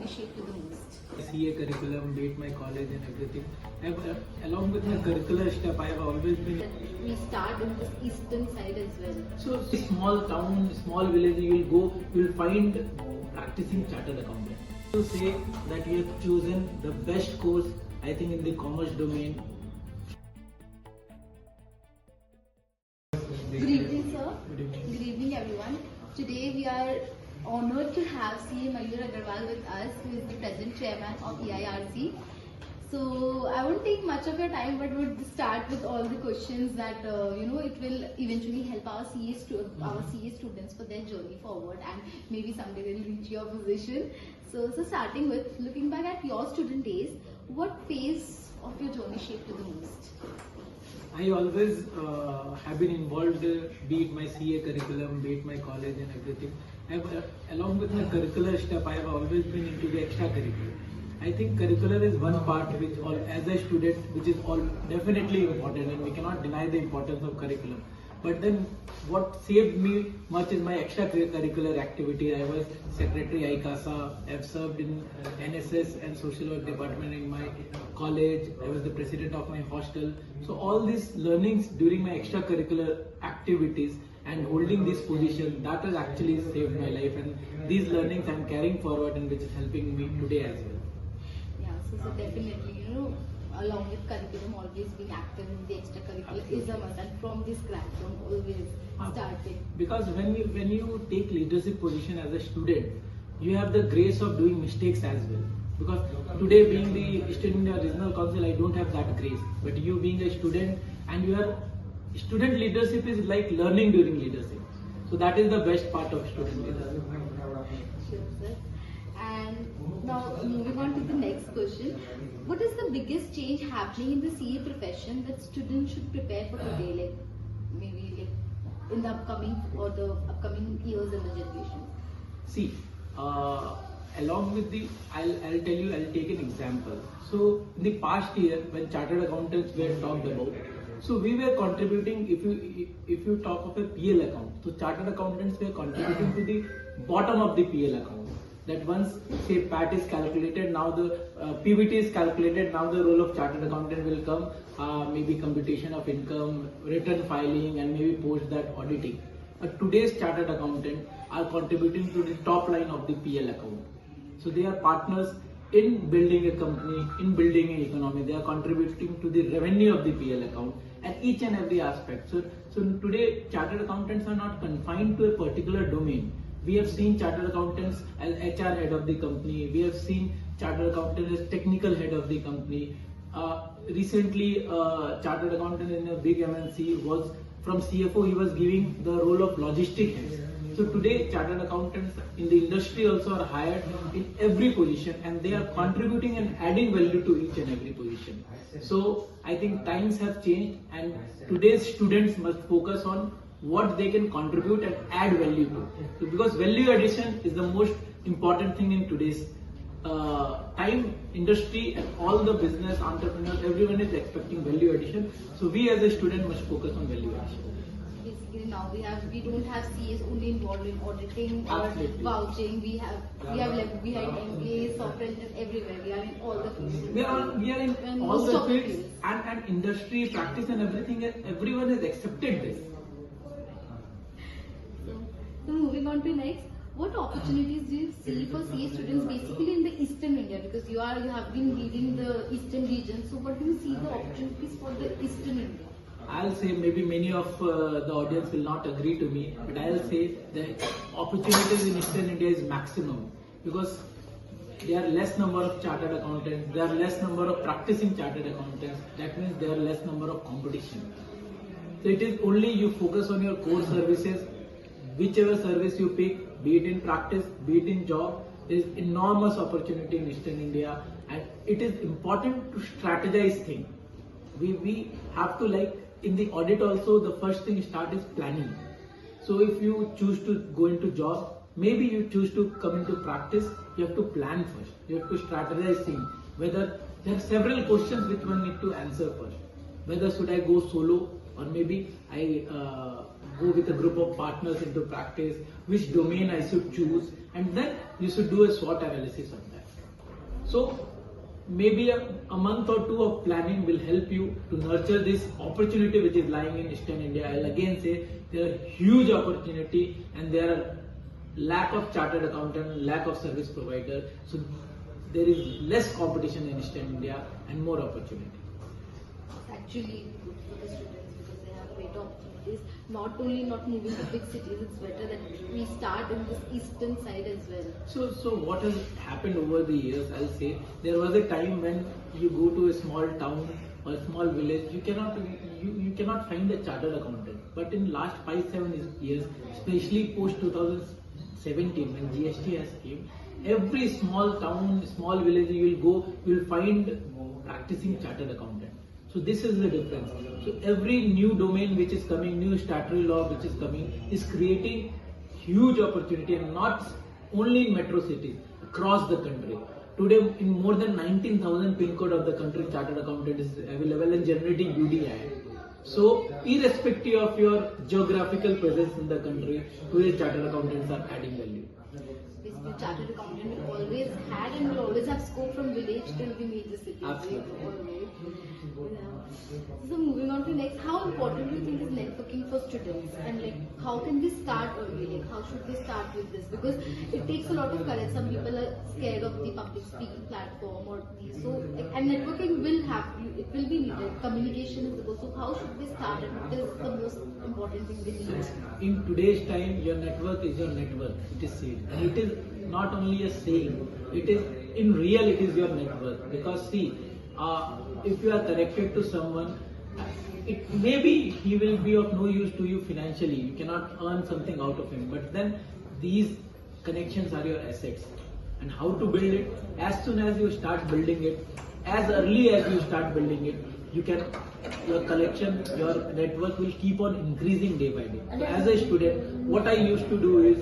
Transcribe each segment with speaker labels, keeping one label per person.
Speaker 1: journey shaped you the most?
Speaker 2: CA curriculum, be it my college and everything. Along with my curricular stuff, I have always been.
Speaker 1: We start in this eastern side as well.
Speaker 2: So, small town, small village, you will go, you will find practicing chartered accountant. To say that you have chosen the best course, I think, in the commerce domain.
Speaker 1: Good evening, sir. Good evening, everyone. Today we are honored to have CA Mayur Agarwal with us, who is the present chairman of EIRC. So I won't take much of your time, but would start with all the questions that it will eventually help our CA students for their journey forward, and maybe someday they'll reach your position. So starting with looking back at your student days, what phase of your journey shaped you the most?
Speaker 2: I always have been involved, be it my CA curriculum, be it my college and everything. Along with my curricular stuff, I have always been into the extracurricular. I think curricular is one part which, as a student, which is definitely important, and we cannot deny the importance of curriculum. But then, what saved me much is my extracurricular activity. I was secretary EICASA. I've served in NSS and social work department in my college. I was the president of my hostel. So all these learnings during my extracurricular activities and holding this position, that has actually saved my life. And these learnings I'm carrying forward, and which is helping me today as well.
Speaker 1: So definitely, along with curriculum, always being active in the extracurricular is a must, and from the scratch, from always starting.
Speaker 2: Because when you take leadership position as a student, you have the grace of doing mistakes as well. Because today, being the Eastern India Regional Council, I don't have that grace. But you being a student, and your student leadership is like learning during leadership. So that is the best part of student leadership.
Speaker 1: Sure, sir. And now moving on to the next question, what is the biggest change happening in the CA profession that students should prepare for today, like maybe in the upcoming years and the generation?
Speaker 2: See, along with I'll take an example. So in the past year, when chartered accountants were talked about, so we were contributing. If you talk of a PL account, so chartered accountants were contributing to the bottom of the PL account. That once, say, PAT is calculated, now the PBT is calculated, now the role of chartered accountant will come, maybe computation of income, return filing, and maybe post that auditing. But today's chartered accountant are contributing to the top line of the PL account. So they are partners in building a company, in building an economy. They are contributing to the revenue of the PL account at each and every aspect. So today, chartered accountants are not confined to a particular domain. We have seen chartered accountants as HR head of the company. We have seen chartered accountant as technical head of the company. Recently, chartered accountant in a big MNC was from CFO. He was giving the role of logistic head. So today, chartered accountants in the industry also are hired in every position, and they are contributing and adding value to each and every position. So I think times have changed, and today's students must focus on what they can contribute and add value to. So because value addition is the most important thing in today's time, industry, and all the business entrepreneurs, everyone is expecting value addition. So we as a student must focus on value addition.
Speaker 1: Basically now we don't have CAs only involved in auditing or
Speaker 2: Absolutely.
Speaker 1: Vouching. We have left behind MBAs, software engineers, everywhere. We are in all the fields.
Speaker 2: We are in all the fields, and industry, practice, and everything. Everyone has accepted this.
Speaker 1: So moving on to next, what opportunities do you see for CA students basically in the Eastern India? Because you have been leading the Eastern region. So what do you see the opportunities for the Eastern India?
Speaker 2: I'll say maybe many of the audience will not agree to me, but I'll say the opportunities in Eastern India is maximum, because there are less number of chartered accountants, there are less number of practicing chartered accountants. That means there are less number of competition. So it is only you focus on your core services. Whichever service you pick, be it in practice, be it in job, there is enormous opportunity in Eastern India, and it is important to strategize things. We have to, like in the audit also, the first thing start is planning. So if you choose to go into job, maybe you choose to come into practice, you have to plan first. You have to strategize things. Whether there are several questions which one need to answer first. Whether should I go solo, or maybe I go with a group of partners into practice, which domain I should choose, and then you should do a SWOT analysis on that. So maybe a month or two of planning will help you to nurture this opportunity which is lying in Eastern India. I'll again say there are huge opportunity and there are lack of chartered accountant, lack of service provider. So there is less competition in Eastern India and more opportunity.
Speaker 1: It's actually good for the students because they have better opportunities. Not only not moving to big cities, it's better that we start in this eastern side as well.
Speaker 2: So what has happened over the years, I'll say, there was a time when you go to a small town or a small village, you cannot find a chartered accountant. But in last 5-7 years, especially post 2017 when GST has came, every small town, small village you will go, you will find practicing chartered accountant. So this is the difference. So every new domain which is coming, new statutory law which is coming, is creating huge opportunity, and not only in metro cities, across the country. Today, in more than 19,000 pin code of the country, chartered accountant is available and generating UDI. So irrespective of your geographical presence in the country, today chartered accountants are adding value.
Speaker 1: Basically, chartered accountant will always had and will always have scope from village till the major cities.
Speaker 2: Absolutely.
Speaker 1: Always. So moving on to next, how important do you think is networking for students, and like how can they start early? Like how should they start with this? Because it takes a lot of courage. Some people are scared of the public speaking platform or these. So and networking will have it will be needed. Communication is the So how should they start, and what is the most important thing they need?
Speaker 2: In today's time, your network is your network. It is said, and it is not only a saying. It is in real. It is your network, because see. If you are connected to someone, it maybe he will be of no use to you financially. You cannot earn something out of him. But then these connections are your assets. And how to build it? As soon as you start building it, as early as you start building it, your collection, your network will keep on increasing day by day. So as a student, what I used to do is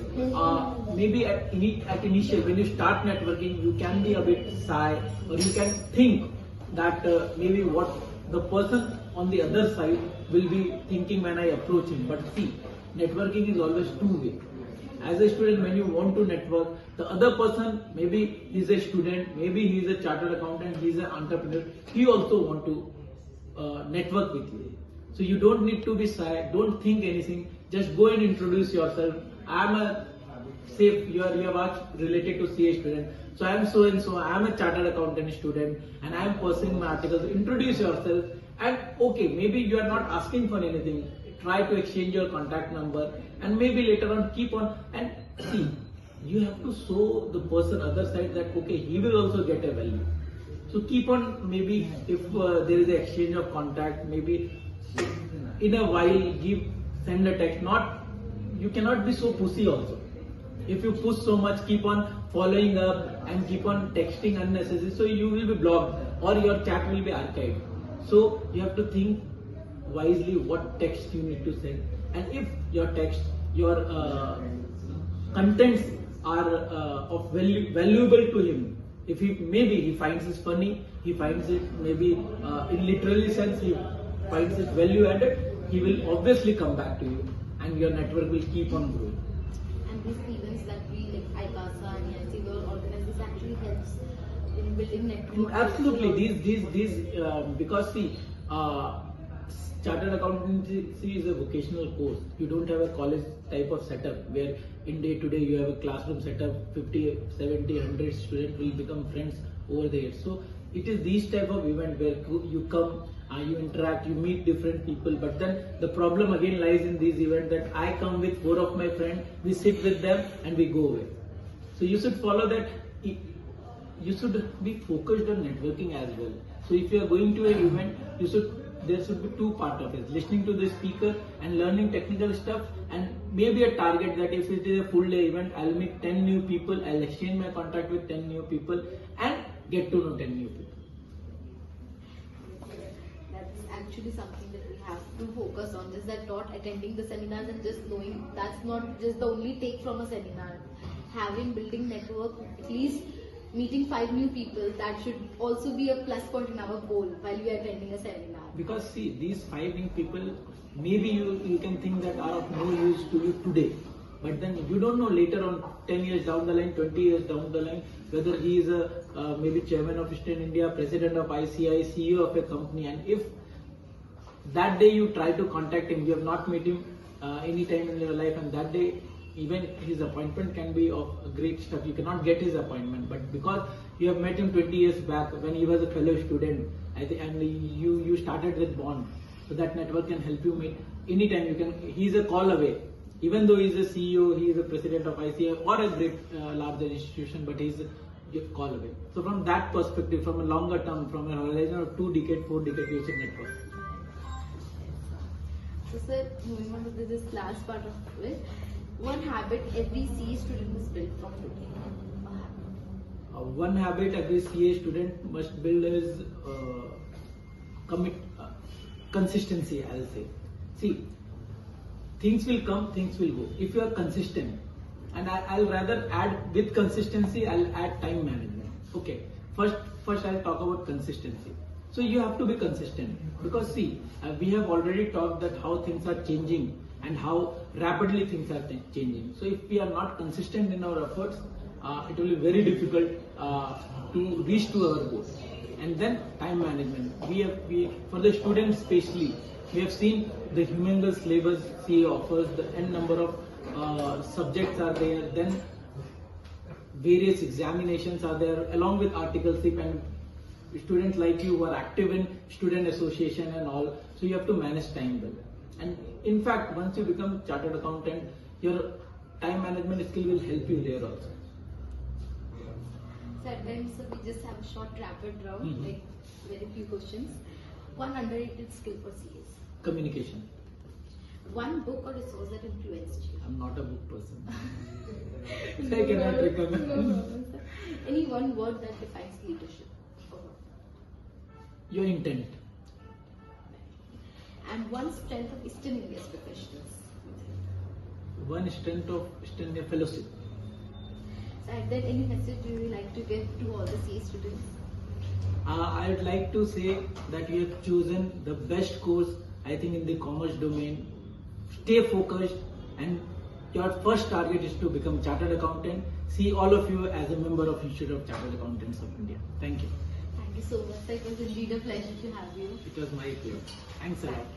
Speaker 2: maybe at initial when you start networking, you can be a bit shy, or you can think that maybe what the person on the other side will be thinking when I approach him. But see, networking is always two-way. As a student, when you want to network, the other person, maybe he's a student, maybe he's a chartered accountant, he's an entrepreneur, he also want to network with you. So you don't need to be shy, don't think anything, just go and introduce yourself. You have asked related to CA student. So I am so and so, I am a chartered accountant student and I am pursuing my articles. Introduce yourself, and okay, maybe you are not asking for anything. Try to exchange your contact number, and maybe later on keep on, and see, you have to show the person other side that okay, he will also get a value. So keep on, maybe if there is an exchange of contact, maybe in a while send a text. You cannot be so pussy also. If you push so much, keep on following up and keep on texting unnecessary, so you will be blocked or your chat will be archived. So you have to think wisely what text you need to send, and if your text, your contents are of valuable to him, if he finds it funny, he finds it maybe in literally sense, he finds it value added, he will obviously come back to you, and your network will keep on growing.
Speaker 1: And these events that we like EICASA and EIC will organize, this actually helps in building network.
Speaker 2: Absolutely, these because see, chartered accountancy is a vocational course. You don't have a college type of setup where in day to day you have a classroom setup, 50, 70, 100 students will become friends over there. So it is these type of event where you come, you interact, you meet different people. But then the problem again lies in these events that I come with 4 of my friends, we sit with them and we go away. So you should follow that. You should be focused on networking as well. So if you are going to an event, there should be 2 parts of it: listening to the speaker and learning technical stuff, and maybe a target that if it is a full day event, I'll meet 10 new people, I'll exchange my contact with 10 new people and get to know 10 new people.
Speaker 1: That's actually something that we have to focus on, just that not attending the seminars and just knowing that's not just the only take from a seminar. Building network, at least meeting 5 new people, that should also be a plus point in our goal while we are attending a seminar.
Speaker 2: Because see, these 5 new people, maybe you can think that are of no use to you today. But then you don't know later on 10 years down the line, 20 years down the line, whether he is a maybe chairman of Eastern India, president of ICI, CEO of a company, and if that day you try to contact him, you have not met him any time in your life, and that day even his appointment can be of great stuff. You cannot get his appointment, but because you have met him 20 years back when he was a fellow student, and you started with bond, so that network can help you meet anytime. You can. He's a call away. Even though he's a CEO, he is a president of ICI or a great larger institution, but he's a call away. So from that perspective, from a longer term, from a horizon of 2 decades, 4 decades, you should network.
Speaker 1: So sir, moving on to this last part of it, one habit every CA student must build from today.
Speaker 2: One habit every CA student must build is consistency, I'll say. See, things will come, things will go. If you are consistent, and I'll rather add with consistency, I'll add time management. Okay, first I'll talk about consistency. So you have to be consistent, because see, we have already talked that how things are changing and how rapidly things are changing. So if we are not consistent in our efforts, it will be very difficult to reach to our goal. And then time management. We for the students especially, we have seen the humongous syllabus CA offers, the n number of subjects are there, then various examinations are there, along with articleship, and students like you who are active in student association and all, so you have to manage time well. And in fact, once you become chartered accountant, your time management skill will help you there also.
Speaker 1: So at times we just have a short rapid round, like very few questions. One underrated skill for CAs.
Speaker 2: Communication.
Speaker 1: One book or resource that influenced you.
Speaker 2: I'm not a book person. So I cannot recommend.
Speaker 1: Any one word that defines leadership?
Speaker 2: Your intent.
Speaker 1: And one strength of Eastern India's professionals.
Speaker 2: One strength of Eastern India fellowship.
Speaker 1: So and then any message you would like to give to all the CA students?
Speaker 2: I would like to say that you have chosen the best course, I think, in the commerce domain. Stay focused, and your first target is to become chartered accountant. See all of you as a member of Institute of Chartered Accountants of India. Thank you.
Speaker 1: Thank you so much. It was indeed a pleasure to have you.
Speaker 2: It was my pleasure. Thanks a lot.